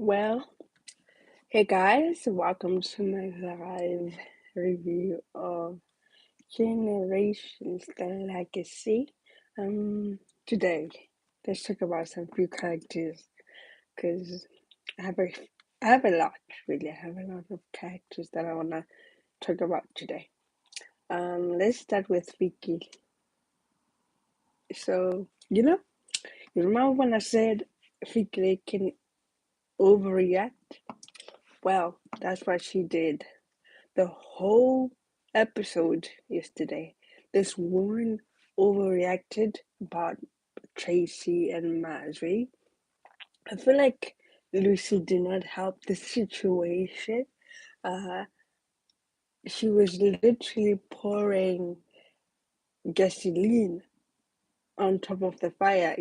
Well, hey guys, welcome to my live review of Generations the Legacy. Today, let's talk about some few characters because I have a I have a lot really. I have a lot of characters that I wanna talk about today. Let's start with Fikile. So you remember when I said Fikile can overreact? Well, that's what she did. The whole episode yesterday, this woman overreacted about Tracy and Mazwi. I feel like Lucy did not help the situation. Uh, she was literally pouring gasoline on top of the fire,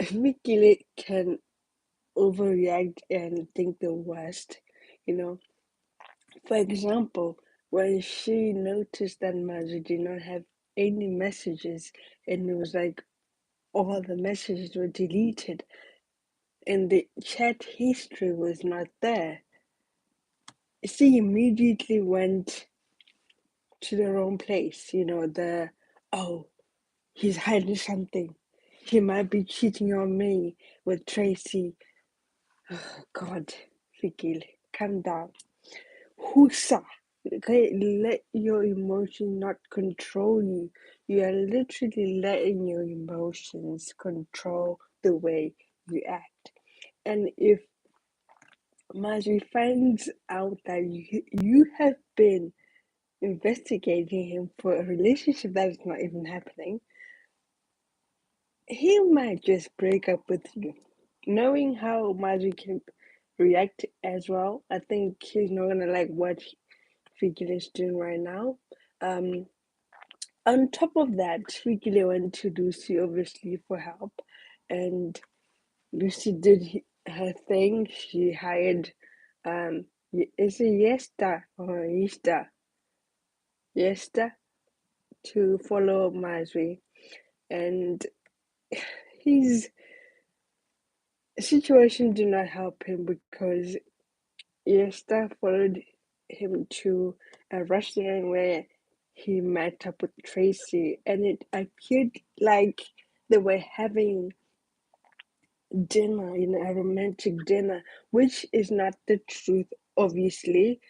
Vicky can overreact and think the worst, you know. For example, when she noticed that Mazwi did not have any messages and it was like all the messages were deleted and the chat history was not there, she immediately went to the wrong place. Oh, he's hiding something. He might be cheating on me with Tracy. Oh, God, Fikile, calm down. Husa. Okay, let your emotion not control you. You are literally letting your emotions control the way you act. And if Mazwi finds out that you have been investigating him for a relationship that is not even happening, he might just break up with you. Knowing how Mazwi can react as well, I think he's not gonna like what Fikile is doing right now. Um, on top of that, Fikile went to Lucy obviously for help, and Lucy did her thing. She hired, is it Yesta or Yesta? Yesta to follow Mazwi, and his situation did not help him because Yesta followed him to a restaurant where he met up with Tracy, and it appeared like they were having dinner, a romantic dinner, which is not the truth, obviously,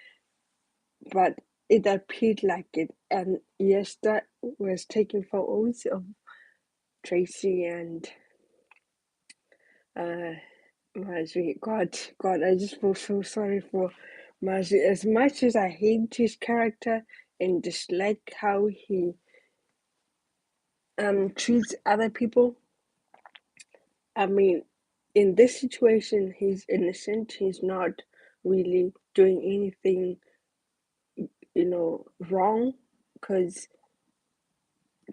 but it appeared like it. And Yesta was taking photos of Tracy and uh, Mazwi. God, I just feel so sorry for Mazwi. As much as I hate his character and dislike how he treats other people, I mean, in this situation, he's innocent. He's not really doing anything, wrong, because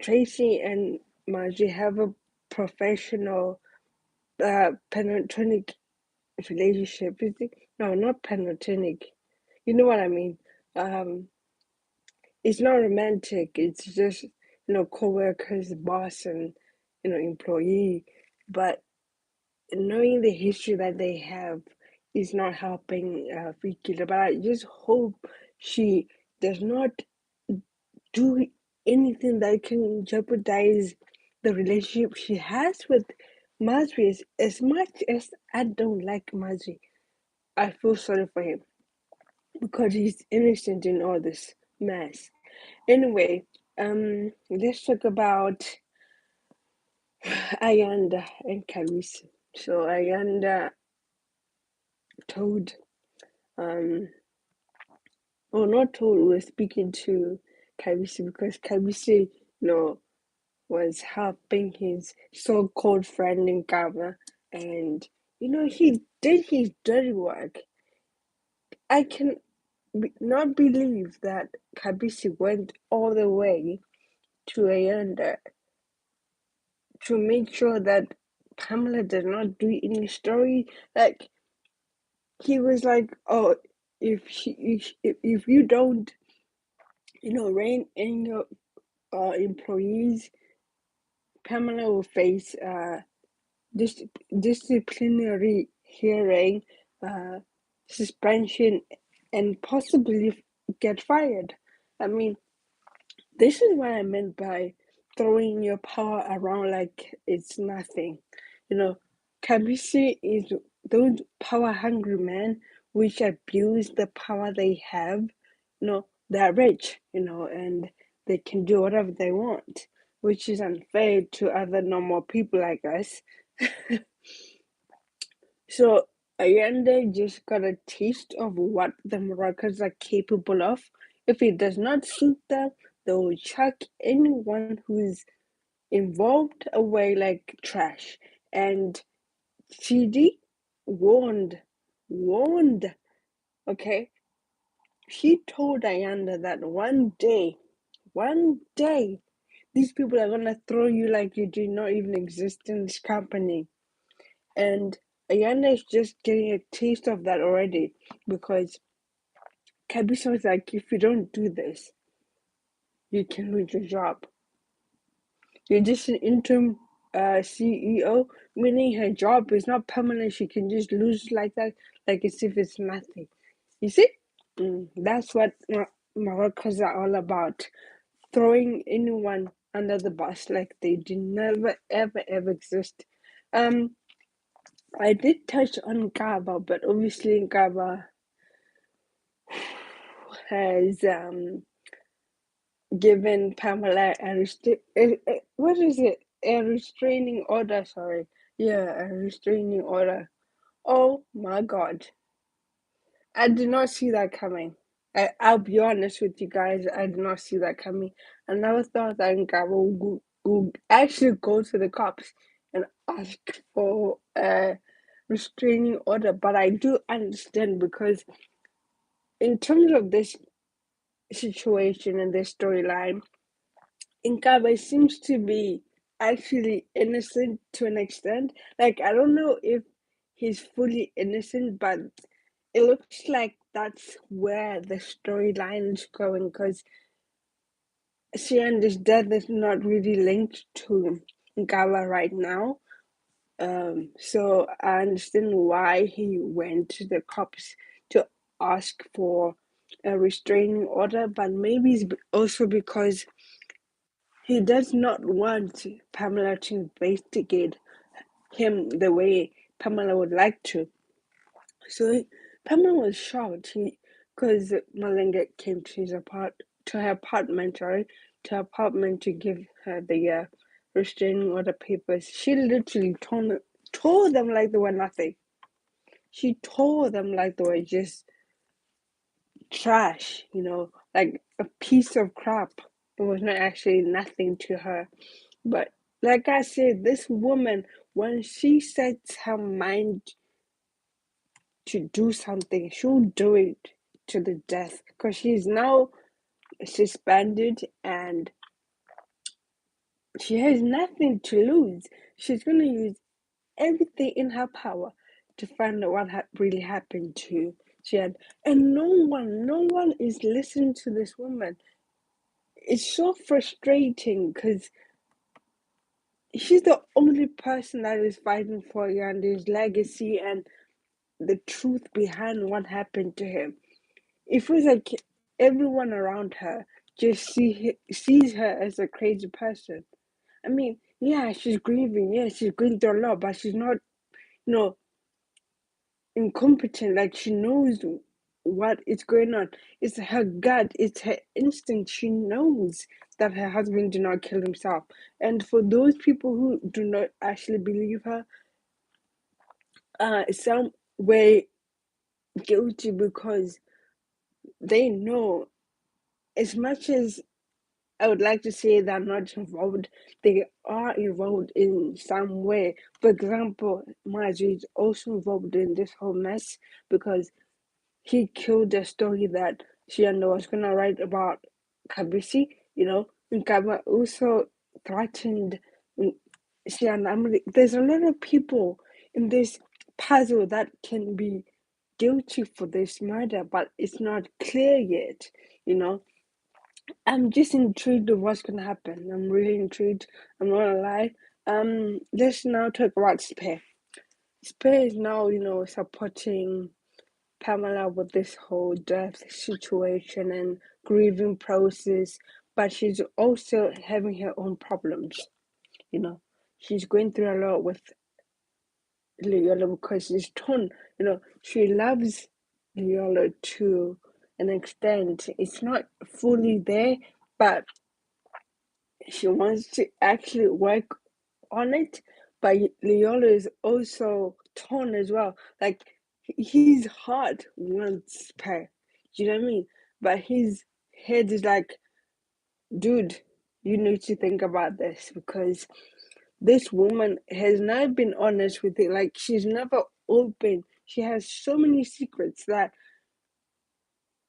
Tracy and Margie have a professional pentatonic relationship. No, not pentatonic. You know what I mean? Um, it's not romantic. It's just co-workers, boss, and employee. But knowing the history that they have is not helping Fikile. But I just hope she does not do anything that can jeopardize the relationship she has with Mazwi. As much as I don't like Mazwi, I feel sorry for him because he's innocent in all this mess. Anyway, let's talk about Ayanda and Carissa. So Ayanda told, not told, was speaking to Carissa because Carissa, was helping his so-called friend Nkaba, and he did his dirty work. I can not believe that Kabisi went all the way to Ayanda to make sure that Pamela did not do any story. Like he was like, "Oh, if you don't, rein in your employees, Pamela will face disciplinary hearing, suspension, and possibly get fired. I mean, this is what I meant by throwing your power around like it's nothing. You know, Kabisi is those power hungry men which abuse the power they have. They're rich, and they can do whatever they want, which is unfair to other normal people like us. So Ayande just got a taste of what the Moroccans are capable of. If it does not suit them, they will chuck anyone who's involved away like trash. And CD warned, okay? She told Ayanda that one day, these people are gonna throw you like you do not even exist in this company. And Ayanda is just getting a taste of that already because Kabisa was like, if you don't do this, you can lose your job. You're just an interim CEO, meaning her job is not permanent. She can just lose like that, like as if it's nothing. You see? That's what Moroccans are all about. Throwing anyone under the bus like they did never, ever, ever exist. I did touch on Nkaba, but obviously Nkaba has given Pamela what is it? A restraining order, sorry. Yeah, a restraining order. Oh my God. I did not see that coming. I'll be honest with you guys, I did not see that coming. I never thought that Nkaba would actually go to the cops and ask for a restraining order, but I do understand because in terms of this situation and this storyline, Nkaba seems to be actually innocent to an extent. Like, I don't know if he's fully innocent, but it looks like that's where the storyline is going because Sian's death is not really linked to Nkaba right now. So I understand why he went to the cops to ask for a restraining order, but maybe it's also because he does not want Pamela to investigate him the way Pamela would like to. So Pamela was shocked because Malenga came to her apartment, sorry, to her apartment to give her the restraining order papers. She literally tore them like they were nothing. She tore them like they were just trash, like a piece of crap. It was not actually nothing to her. But like I said, this woman, when she sets her mind to do something, she'll do it to the death because she's now suspended and she has nothing to lose. She's going to use everything in her power to find out what really happened to Jen. And no one is listening to this woman. It's so frustrating because she's the only person that is fighting for Yandi's legacy and the truth behind what happened to him. It feels like everyone around her just sees her as a crazy person. I mean, yeah, she's grieving. Yeah, she's going through a lot, but she's not, you know, incompetent. Like she knows what is going on. It's her gut. It's her instinct. She knows that her husband did not kill himself. And for those people who do not actually believe her, some way guilty because they know as much as I would like to say they're not involved, they are involved in some way. For example, Mazwi is also involved in this whole mess because he killed the story that Shianda was going to write about Kabisi. Nkaba also threatened Shianda. I mean, there's a lot of people in this puzzle that can be guilty for this murder, but it's not clear yet, you know. I'm just intrigued of what's gonna happen. I'm really intrigued. I'm not gonna lie. Let's now talk about Spare. Spare is now, supporting Pamela with this whole death situation and grieving process, but she's also having her own problems. You know, she's going through a lot with Leola because she's torn. She loves Leola to an extent. It's not fully there, but she wants to actually work on it. But Leola is also torn as well. Like his heart wants her. Do you know what I mean? But his head is like, dude, you need to think about this because this woman has not been honest with it. Like she's never open. She has so many secrets that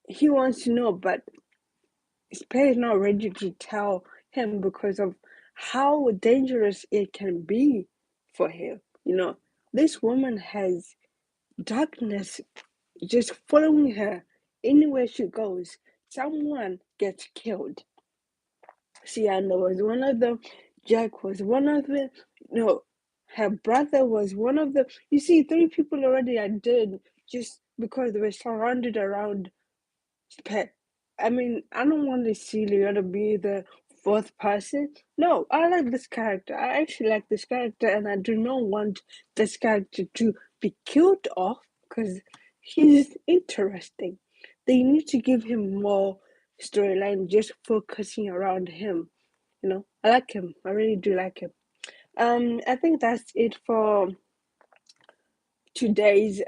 he wants to know, but Spare is not ready to tell him because of how dangerous it can be for him. This woman has darkness just following her anywhere she goes. Someone gets killed. Sienna was one of them. Jack was one of them. No, her brother was one of them. You see, three people already are dead just because they were surrounded around Pet. I mean, I don't want to see Leona be the fourth person. No, I like this character. I actually like this character, and I do not want this character to be killed off because he's interesting. They need to give him more storyline, just focusing around him. I like him. I really do like him. I think that's it for today's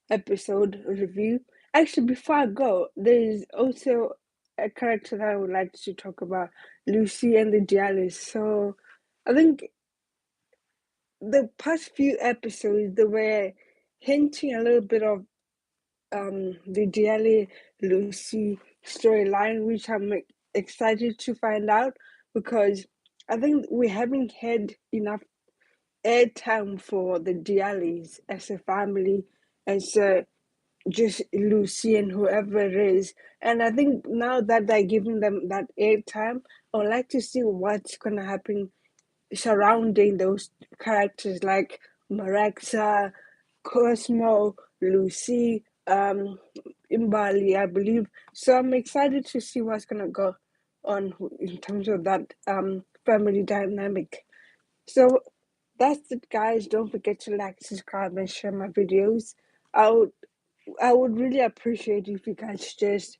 episode review. Actually, before I go, there's also a character that I would like to talk about, Lucy and the Dialis. So I think the past few episodes they were hinting a little bit of the Diali Lucy storyline, which I'm excited to find out because I think we haven't had enough airtime for the Dialis as a family, as a just Lucy and whoever it is. And I think now that they're giving them that airtime, I would like to see what's gonna happen surrounding those characters like Maraxa, Cosmo, Lucy, Imbali, I believe. So I'm excited to see what's gonna go on in terms of that family dynamic. So that's it, guys. Don't forget to like, subscribe, and share my videos. I would I would really appreciate if you guys just,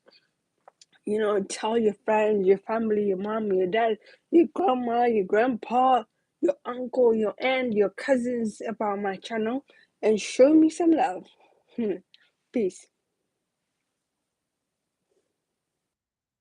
tell your friends, your family, your mom, your dad, your grandma, your grandpa, your uncle, your aunt, your cousins about my channel and show me some love. Peace.